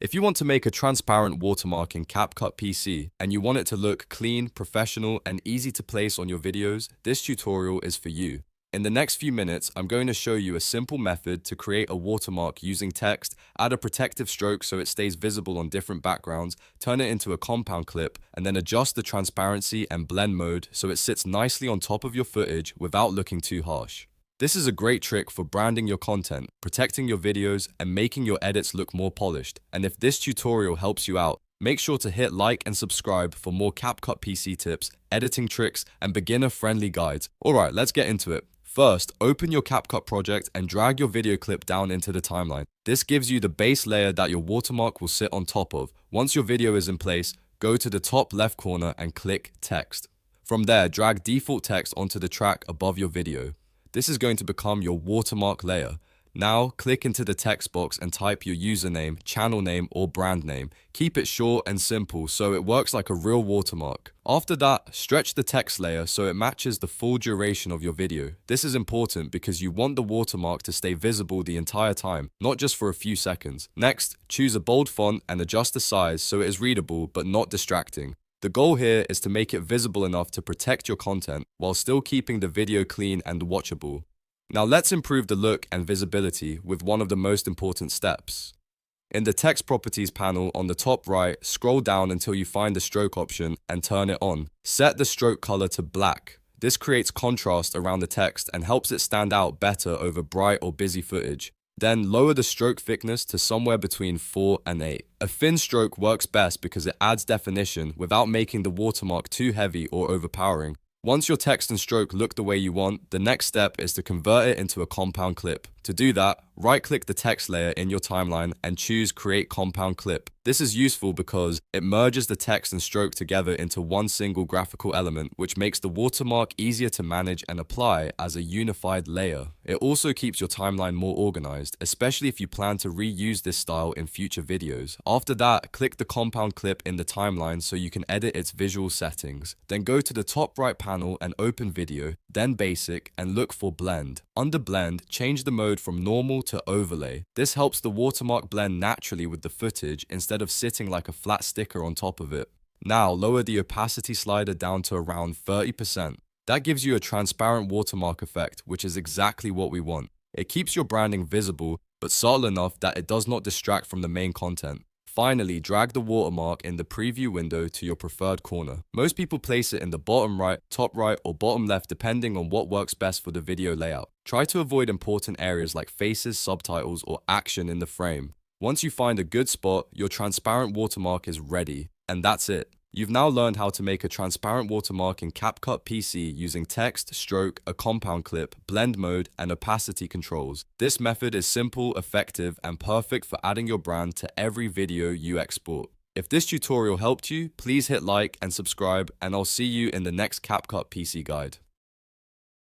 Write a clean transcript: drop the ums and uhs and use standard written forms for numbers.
If you want to make a transparent watermark in CapCut PC and you want it to look clean, professional, and easy to place on your videos, this tutorial is for you. In the next few minutes, I'm going to show you a simple method to create a watermark using text, add a protective stroke so it stays visible on different backgrounds, turn it into a compound clip, and then adjust the transparency and blend mode so it sits nicely on top of your footage without looking too harsh. This is a great trick for branding your content, protecting your videos, and making your edits look more polished. And if this tutorial helps you out, make sure to hit like and subscribe for more CapCut PC tips, editing tricks, and beginner-friendly guides. Alright, let's get into it. First, open your CapCut project and drag your video clip down into the timeline. This gives you the base layer that your watermark will sit on top of. Once your video is in place, go to the top left corner and click Text. From there, drag default text onto the track above your video. This is going to become your watermark layer. Now, click into the text box and type your username, channel name, or brand name. Keep it short and simple so it works like a real watermark. After that, stretch the text layer so it matches the full duration of your video. This is important because you want the watermark to stay visible the entire time, not just for a few seconds. Next, choose a bold font and adjust the size so it is readable but not distracting. The goal here is to make it visible enough to protect your content while still keeping the video clean and watchable. Now let's improve the look and visibility with one of the most important steps. In the text properties panel on the top right, scroll down until you find the stroke option and turn it on. Set the stroke color to black. This creates contrast around the text and helps it stand out better over bright or busy footage. Then lower the stroke thickness to somewhere between 4 and 8. A thin stroke works best because it adds definition without making the watermark too heavy or overpowering. Once your text and stroke look the way you want, the next step is to convert it into a compound clip. To do that, right-click the text layer in your timeline and choose Create Compound Clip. This is useful because it merges the text and stroke together into one single graphical element, which makes the watermark easier to manage and apply as a unified layer. It also keeps your timeline more organized, especially if you plan to reuse this style in future videos. After that, click the compound clip in the timeline so you can edit its visual settings. Then go to the top right panel and open Video, then Basic, and look for Blend. Under Blend, change the mode from normal to overlay. This helps the watermark blend naturally with the footage instead of sitting like a flat sticker on top of it. Now lower the opacity slider down to around 30%. That gives you a transparent watermark effect, which is exactly what we want. It keeps your branding visible, but subtle enough that it does not distract from the main content. Finally, drag the watermark in the preview window to your preferred corner. Most people place it in the bottom right, top right, or bottom left depending on what works best for the video layout. Try to avoid important areas like faces, subtitles, or action in the frame. Once you find a good spot, your transparent watermark is ready. And that's it. You've now learned how to make a transparent watermark in CapCut PC using text, stroke, a compound clip, blend mode, and opacity controls. This method is simple, effective, and perfect for adding your brand to every video you export. If this tutorial helped you, please hit like and subscribe, and I'll see you in the next CapCut PC guide.